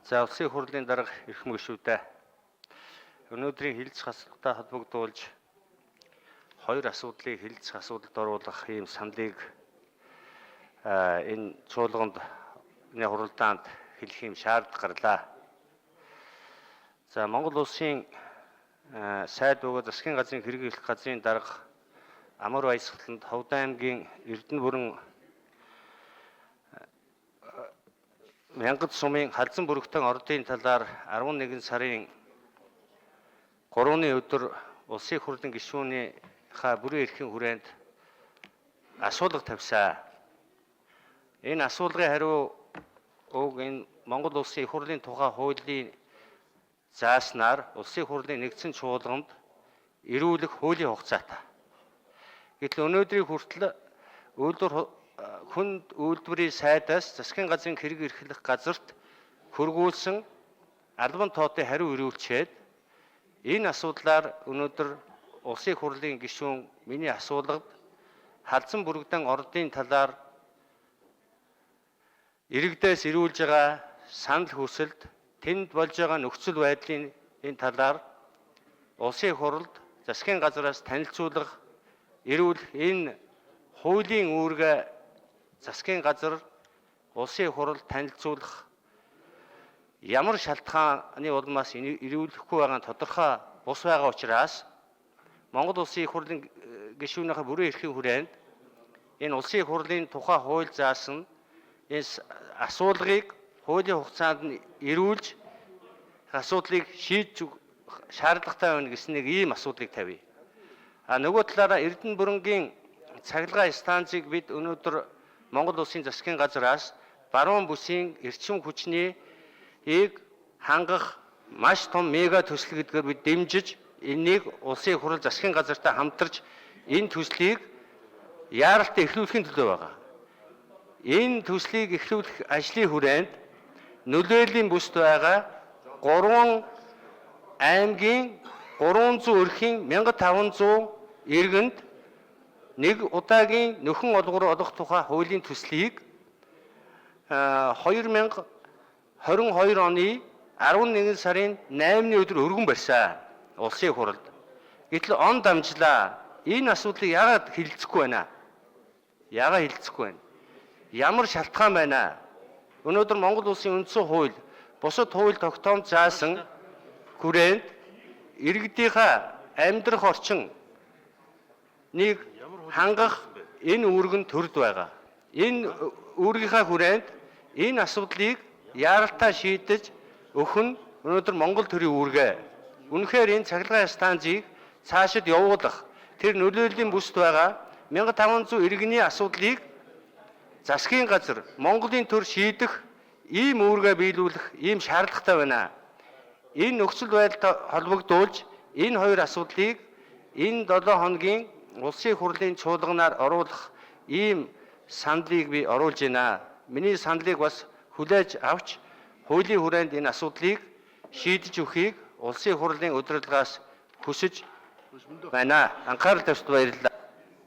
За улсын хурлын дарга эрхэм гишүүдээ өнөөдрийн хэлэлцэх асуудалтай холбогдуулж хоёр асуудлыг хэлэлцэх асуудалд оруулах ийм саналыг энэ чуулганд хуралдаанд хэлэх юм шаардлага гарлаа. За Монгол улсын сайд бөгөөд засгийн газрын хэрэг эрх газрын дарга Амар Баясгаланд Ховд аймгийн Эрдэнэ бүрэн Мянгад сумын халзан бүрэгтэн ордын талаар 11 сарын 3-ны өдөр улсын хурлын гишүүнийхээ бүрэн эрхийн хүрээнд асуулга тавьсан. Энэ асуулгын хариу уг энэ Монгол улсын их хурлын тухай хуулийн зааснаар улсын хурлын нэгдсэн чуулганд эрүүлэх хуулийн хугацаатай. Гэтэл өнөөдрийн хүртэл хүнд үйлдвэрийн сайдаас засгийн газрын хэрэг эрхлэх газарт хөргүүлсэн албан тоотын хариу ирүүлчихэд энэ асуудлаар өнөөдөр улсын хурлын гишүүн миний асуулгад халзан бүрэгдэн ордын талаар иргэдээс ирүүлж байгаа санал хүсэлт тэнд болж байгаа нөхцөл байдлын энэ талаар улсын хурлд засгийн газраас танилцуулах эрүүлэх энэ хуулийн үүргээ засгийн газар улсын хуралд танилцуулах ямар шалтгааны улмаас эрүүлэхгүй байгаа нь тодорхой бус байгаа учраас Монгол улсын их хурлын гишүүнийхээ бүрэн эрхийн хүрээнд энэ улсын хурлын тухай хууль заасан энэ асуулгыг хуулийн хугацаанд нь эрүүлж асуудлыг шийдэж шаардлагатай байна гэсэн нэг ийм асуудлыг тавья. Нөгөө талаараа Эрдэнэ бүрэнгийн цахилгаан станцыг бид өнөөдөр Монгол улсын засгийн газраас баруун бүсийн эрчим хүчнийг хангах маш том мега төсөл гэдгээр бид дэмжиж энийг улсын хурал засгийн газартай хамтарч энэ төслийг яаралтай эхлүүлэхийн төлөө байгаа. Энэ төслийг эхлүүлэх ажлын хүрээнд нөлөөллийн бүсд байгаа 3 аймгийн 300 өрхийн 1500 иргэнд нэг удаагийн нөхөн олгор олох тухай хуулийн төслийг 2022 оны 11 сарын 8-ны өдөр өргөн барьсан улсын хуралд. Гэтэл он дамжлаа. Энэ асуудлыг яагаад хэлэлцэхгүй байна? Яагаад хэлэлцэхгүй байна? Ямар шалтгаан байна? Өнөөдөр Монгол улсын үндсэн хууль, бусад хууль тогтоомж заасан хүрээнд иргэдийнхээ амьдрах орчин нэг хангах энэ үүрэг нь төрд байгаа. Энэ үүргийнхаа хүрээнд энэ асуудлыг яаралтай шийдэж өгөх нь өнөөдөр Монгол төрийн үүргээ. Үнэхээр энэ цахилгаан станцыг цаашид явуулах тэр нөлөөллийн бүсд байгаа 1500 иргэний асуудлыг засгийн газар Монголын төр шийдэх ийм үүргээ биелүүлэх ийм шаардлагатай байна. Энэ нөхцөл байдалтай холбогдуулж энэ хоёр асуудлыг энэ 7 хоногийн улсын хурлын чуулганаар оруулах ийм саналыг би оруулж байна. Миний саналыг бас хүлээж авч хуулийн хүрээнд энэ асуудлыг шийдэж өгөхийг улсын хурлын удирдлагаас хүсэж байна. Анхаарал тавьсанд баярлалаа.